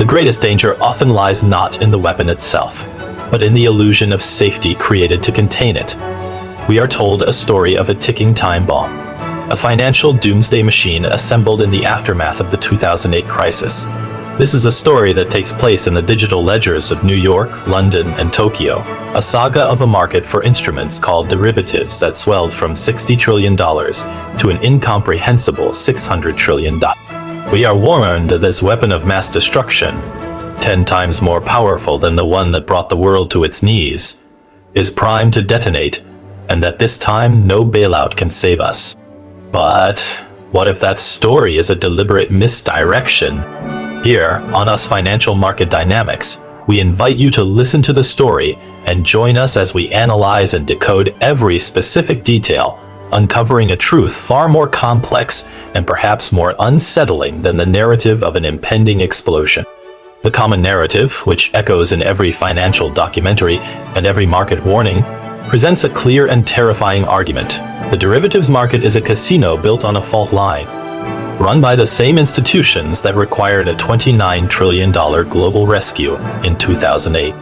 The greatest danger often lies not in the weapon itself, but in the illusion of safety created to contain it. We are told a story of a ticking time bomb, a financial doomsday machine assembled in the aftermath of the 2008 crisis. This is a story that takes place in the digital ledgers of New York, London, and Tokyo, a saga of a market for instruments called derivatives that swelled from $60 trillion to an incomprehensible $600 trillion. We are warned that this weapon of mass destruction, 10 times more powerful than the one that brought the world to its knees, is primed to detonate, and that this time no bailout can save us. But what if that story is a deliberate misdirection? Here, on Us Financial Market Dynamics, we invite you to listen to the story and join us as we analyze and decode every specific detail, uncovering a truth far more complex and perhaps more unsettling than the narrative of an impending explosion. The common narrative, which echoes in every financial documentary and every market warning, presents a clear and terrifying argument. The derivatives market is a casino built on a fault line, run by the same institutions that required a $29 trillion global rescue in 2008.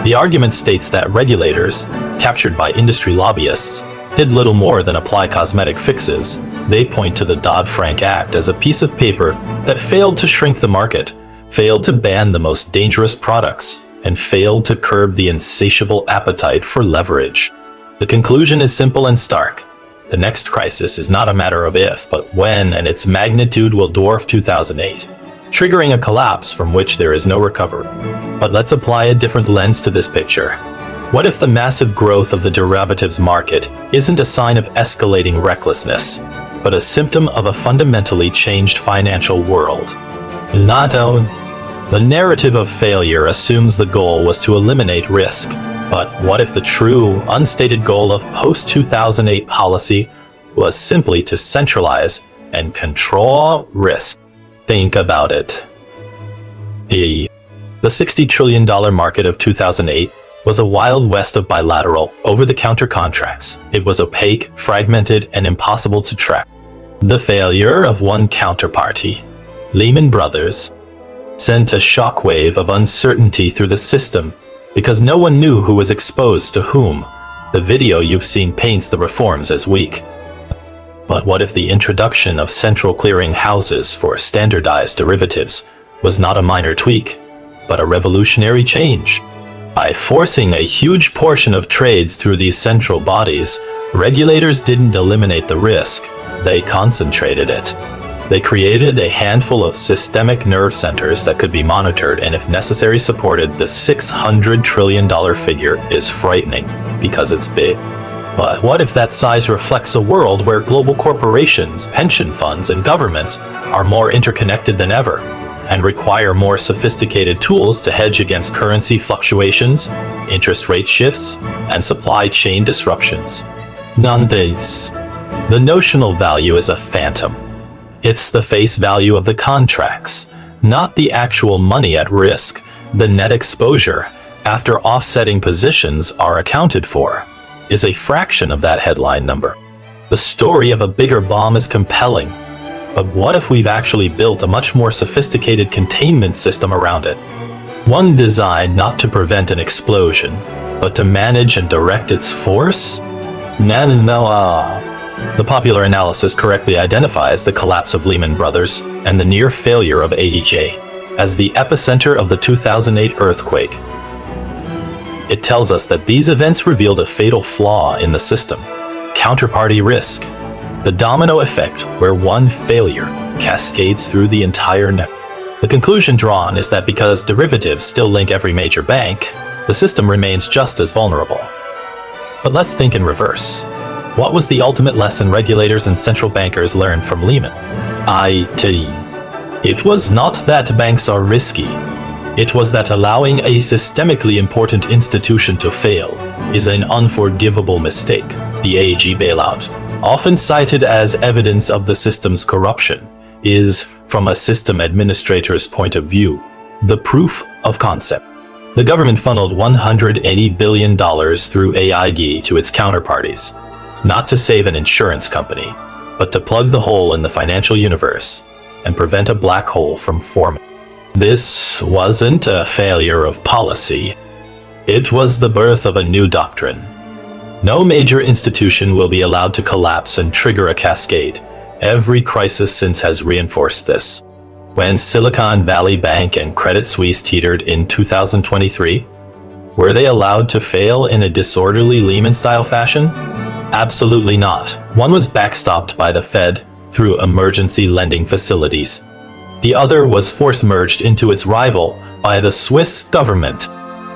The argument states that regulators, captured by industry lobbyists, did little more than apply cosmetic fixes. They point to the Dodd-Frank Act as a piece of paper that failed to shrink the market, failed to ban the most dangerous products, and failed to curb the insatiable appetite for leverage. The conclusion is simple and stark. The next crisis is not a matter of if, but when, and its magnitude will dwarf 2008, triggering a collapse from which there is no recovery. But let's apply a different lens to this picture. What if the massive growth of the derivatives market isn't a sign of escalating recklessness, but a symptom of a fundamentally changed financial world? The narrative of failure assumes the goal was to eliminate risk. But what if the true, unstated goal of post-2008 policy was simply to centralize and control risk? Think about it. The $60 trillion market of 2008 was a wild west of bilateral, over-the-counter contracts. It was opaque, fragmented, and impossible to track. The failure of one counterparty, Lehman Brothers, sent a shockwave of uncertainty through the system, because no one knew who was exposed to whom. The video you've seen paints the reforms as weak. But what if the introduction of central clearing houses for standardized derivatives was not a minor tweak, but a revolutionary change? By forcing a huge portion of trades through these central bodies, regulators didn't eliminate the risk, they concentrated it. They created a handful of systemic nerve centers that could be monitored and, if necessary, supported. The $600 trillion figure is frightening because it's big. But what if that size reflects a world where global corporations, pension funds, and governments are more interconnected than ever and require more sophisticated tools to hedge against currency fluctuations, interest rate shifts, and supply chain disruptions? Nonetheless, the notional value is a phantom. It's the face value of the contracts, not the actual money at risk. The net exposure, after offsetting positions are accounted for, is a fraction of that headline number. The story of a bigger bomb is compelling, but what if we've actually built a much more sophisticated containment system around it? One designed not to prevent an explosion, but to manage and direct its force? The popular analysis correctly identifies the collapse of Lehman Brothers and the near failure of AEJ as the epicenter of the 2008 earthquake. It tells us that these events revealed a fatal flaw in the system: counterparty risk, the domino effect where one failure cascades through the entire network. The conclusion drawn is that because derivatives still link every major bank, the system remains just as vulnerable. But let's think in reverse. What was the ultimate lesson regulators and central bankers learned from Lehman? It was not that banks are risky. It was that allowing a systemically important institution to fail is an unforgivable mistake. The AG bailout, often cited as evidence of the system's corruption, is, from a system administrator's point of view, the proof of concept. The government funneled $180 billion through AIG to its counterparties, not to save an insurance company, but to plug the hole in the financial universe and prevent a black hole from forming. This wasn't a failure of policy. It was the birth of a new doctrine. No major institution will be allowed to collapse and trigger a cascade. Every crisis since has reinforced this. When Silicon Valley Bank and Credit Suisse teetered in 2023, were they allowed to fail in a disorderly Lehman-style fashion? Absolutely not. One was backstopped by the Fed through emergency lending facilities. The other was force-merged into its rival by the Swiss government.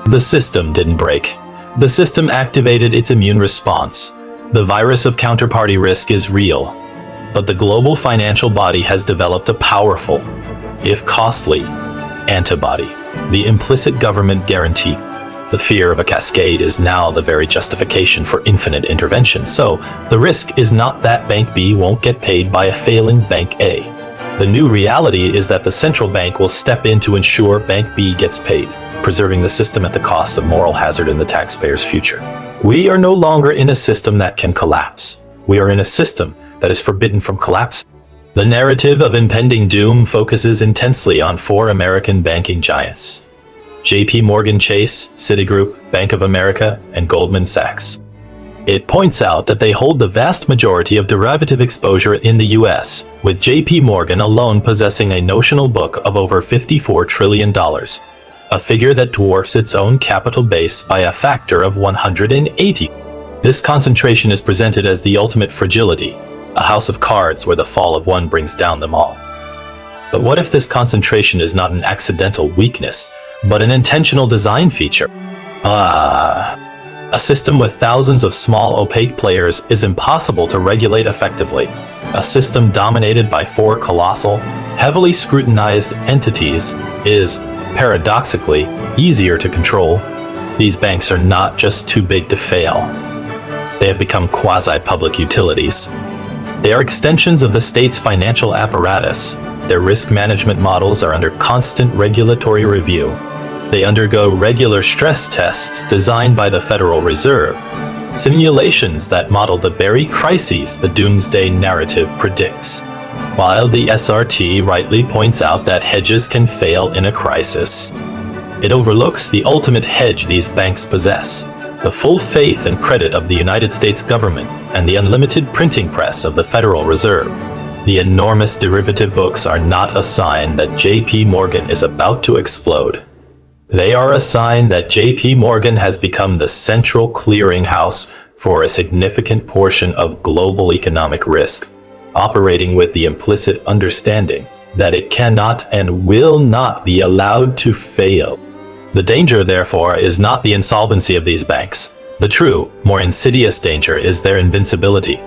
The system didn't break. The system activated its immune response. The virus of counterparty risk is real, but the global financial body has developed a powerful, if costly, antibody, the implicit government guarantee. The fear of a cascade is now the very justification for infinite intervention, so the risk is not that Bank B won't get paid by a failing Bank A. The new reality is that the central bank will step in to ensure Bank B gets paid, preserving the system at the cost of moral hazard in the taxpayer's future. We are no longer in a system that can collapse. We are in a system that is forbidden from collapse. The narrative of impending doom focuses intensely on four American banking giants: J.P. Morgan Chase, Citigroup, Bank of America, and Goldman Sachs. It points out that they hold the vast majority of derivative exposure in the US, with J.P. Morgan alone possessing a notional book of over $54 trillion, a figure that dwarfs its own capital base by a factor of 180. This concentration is presented as the ultimate fragility, a house of cards where the fall of one brings down them all. But what if this concentration is not an accidental weakness, but an intentional design feature? A system with thousands of small opaque players is impossible to regulate effectively. A system dominated by four colossal, heavily scrutinized entities is, paradoxically, easier to control. These banks are not just too big to fail. They have become quasi-public utilities. They are extensions of the state's financial apparatus. Their risk management models are under constant regulatory review. They undergo regular stress tests designed by the Federal Reserve, simulations that model the very crises the doomsday narrative predicts. While the SRT rightly points out that hedges can fail in a crisis, it overlooks the ultimate hedge these banks possess: the full faith and credit of the United States government and the unlimited printing press of the Federal Reserve. The enormous derivative books are not a sign that J.P. Morgan is about to explode. They are a sign that J.P. Morgan has become the central clearinghouse for a significant portion of global economic risk, operating with the implicit understanding that it cannot and will not be allowed to fail. The danger, therefore, is not the insolvency of these banks. The true, more insidious danger is their invincibility.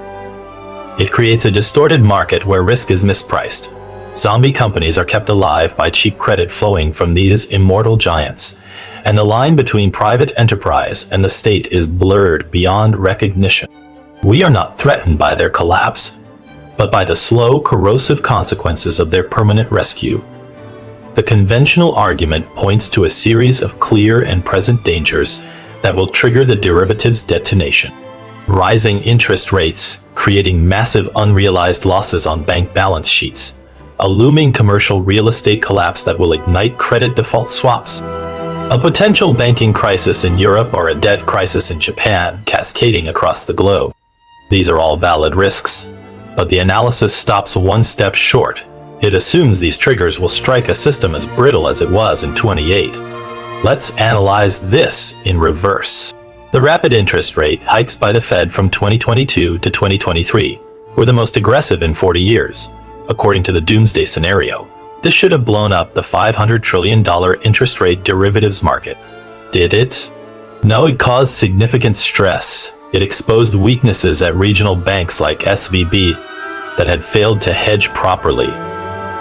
It creates a distorted market where risk is mispriced. Zombie companies are kept alive by cheap credit flowing from these immortal giants, and the line between private enterprise and the state is blurred beyond recognition. We are not threatened by their collapse, but by the slow, corrosive consequences of their permanent rescue. The conventional argument points to a series of clear and present dangers that will trigger the derivative's detonation. Rising interest rates, creating massive unrealized losses on bank balance sheets. A looming commercial real estate collapse that will ignite credit default swaps. A potential banking crisis in Europe or a debt crisis in Japan cascading across the globe. These are all valid risks, but the analysis stops one step short. It assumes these triggers will strike a system as brittle as it was in 28. Let's analyze this in reverse. The rapid interest rate hikes by the Fed from 2022 to 2023 were the most aggressive in 40 years. According to the doomsday scenario, this should have blown up the $500 trillion interest rate derivatives market. Did it? No, it caused significant stress. It exposed weaknesses at regional banks like SVB that had failed to hedge properly.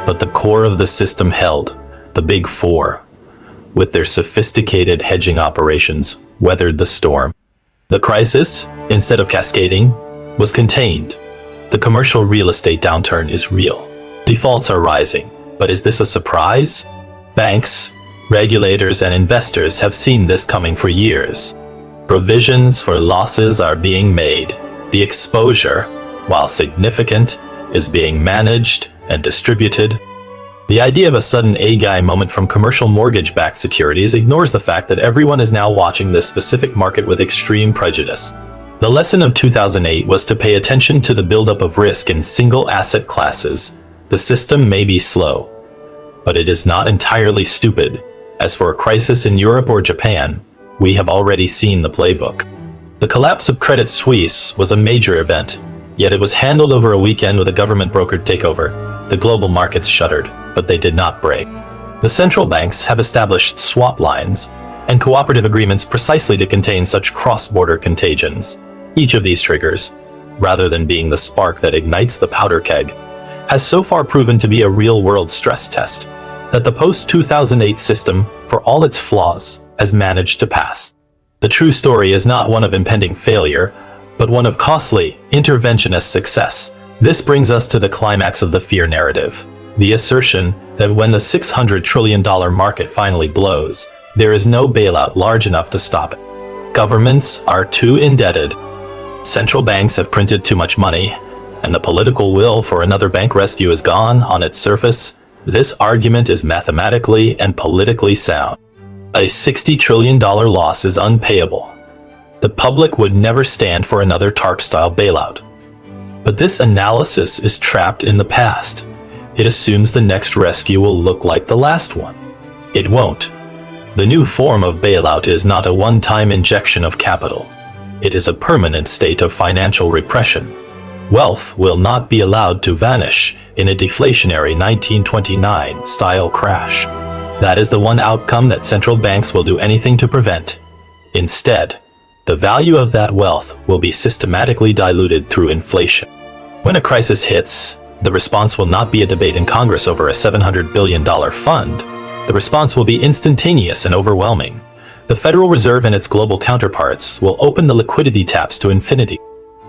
But the core of the system held. The Big Four, with their sophisticated hedging operations, weathered the storm. The crisis, instead of cascading, was contained. The commercial real estate downturn is real. Defaults are rising, but is this a surprise? Banks, regulators, and investors have seen this coming for years. Provisions for losses are being made. The exposure, while significant, is being managed and distributed. The The idea of a sudden A-guy moment from commercial mortgage-backed securities ignores the fact that everyone is now watching this specific market with extreme prejudice. The lesson of 2008 was to pay attention to the buildup of risk in single asset classes. The system may be slow, but it is not entirely stupid. As for a crisis in Europe or Japan, we have already seen the playbook. The collapse of Credit Suisse was a major event, yet it was handled over a weekend with a government-brokered takeover. The global markets shuddered, but they did not break. The central banks have established swap lines and cooperative agreements precisely to contain such cross-border contagions. Each of these triggers, rather than being the spark that ignites the powder keg, has so far proven to be a real-world stress test that the post-2008 system, for all its flaws, has managed to pass. The true story is not one of impending failure, but one of costly, interventionist success. This brings us to the climax of the fear narrative, the assertion that when the $600 trillion market finally blows, there is no bailout large enough to stop it. Governments are too indebted. Central banks have printed too much money, and the political will for another bank rescue is gone. On its surface, this argument is mathematically and politically sound. A $60 trillion loss is unpayable. The public would never stand for another TARP-style bailout. But this analysis is trapped in the past. It assumes the next rescue will look like the last one. It won't. The new form of bailout is not a one-time injection of capital. It is a permanent state of financial repression. Wealth will not be allowed to vanish in a deflationary 1929-style crash. That is the one outcome that central banks will do anything to prevent. Instead, the value of that wealth will be systematically diluted through inflation. When a crisis hits, the response will not be a debate in Congress over a $700 billion fund. The response will be instantaneous and overwhelming. The Federal Reserve and its global counterparts will open the liquidity taps to infinity.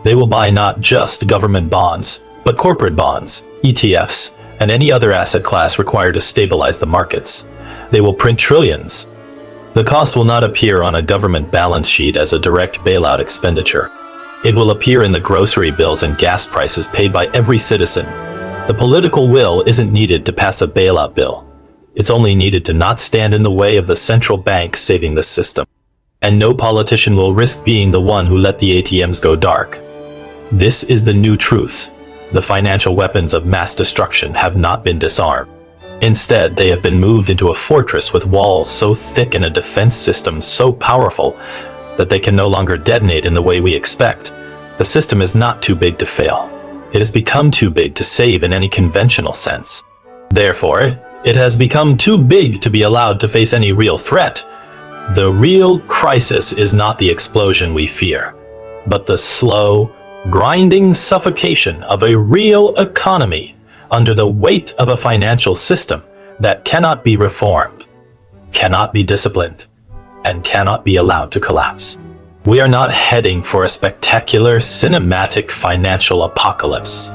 They will buy not just government bonds, but corporate bonds, ETFs, and any other asset class required to stabilize the markets. They will print trillions. The cost will not appear on a government balance sheet as a direct bailout expenditure. It will appear in the grocery bills and gas prices paid by every citizen. The political will isn't needed to pass a bailout bill. It's only needed to not stand in the way of the central bank saving the system. And no politician will risk being the one who let the ATMs go dark. This is the new truth. The financial weapons of mass destruction have not been disarmed. Instead, they have been moved into a fortress with walls so thick and a defense system so powerful that they can no longer detonate in the way we expect. The system is not too big to fail. It has become too big to save in any conventional sense. Therefore, it has become too big to be allowed to face any real threat. The real crisis is not the explosion we fear, but the slow, grinding suffocation of a real economy under the weight of a financial system that cannot be reformed, cannot be disciplined, and cannot be allowed to collapse. We are not heading for a spectacular, cinematic financial apocalypse.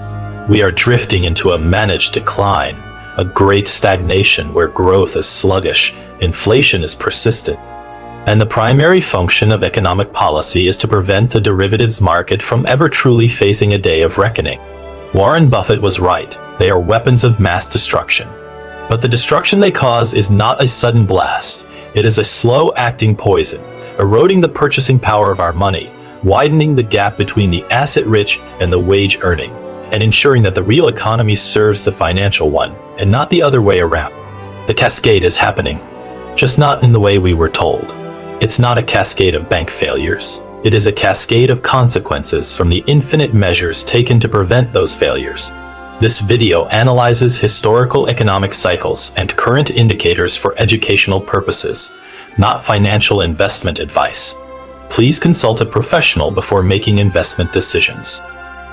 We are drifting into a managed decline, a great stagnation where growth is sluggish, inflation is persistent, and the primary function of economic policy is to prevent the derivatives market from ever truly facing a day of reckoning. Warren Buffett was right. They are weapons of mass destruction. But the destruction they cause is not a sudden blast. It is a slow-acting poison, eroding the purchasing power of our money, widening the gap between the asset-rich and the wage-earning, and ensuring that the real economy serves the financial one, and not the other way around. The cascade is happening, just not in the way we were told. It's not a cascade of bank failures. It is a cascade of consequences from the infinite measures taken to prevent those failures. This video analyzes historical economic cycles and current indicators for educational purposes, not financial investment advice. Please consult a professional before making investment decisions.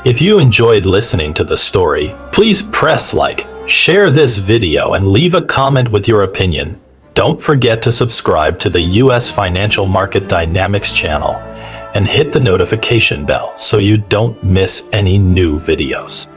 If you enjoyed listening to the story, please press like, share this video, and leave a comment with your opinion. Don't forget to subscribe to the US Financial Market Dynamics channel and hit the notification bell so you don't miss any new videos.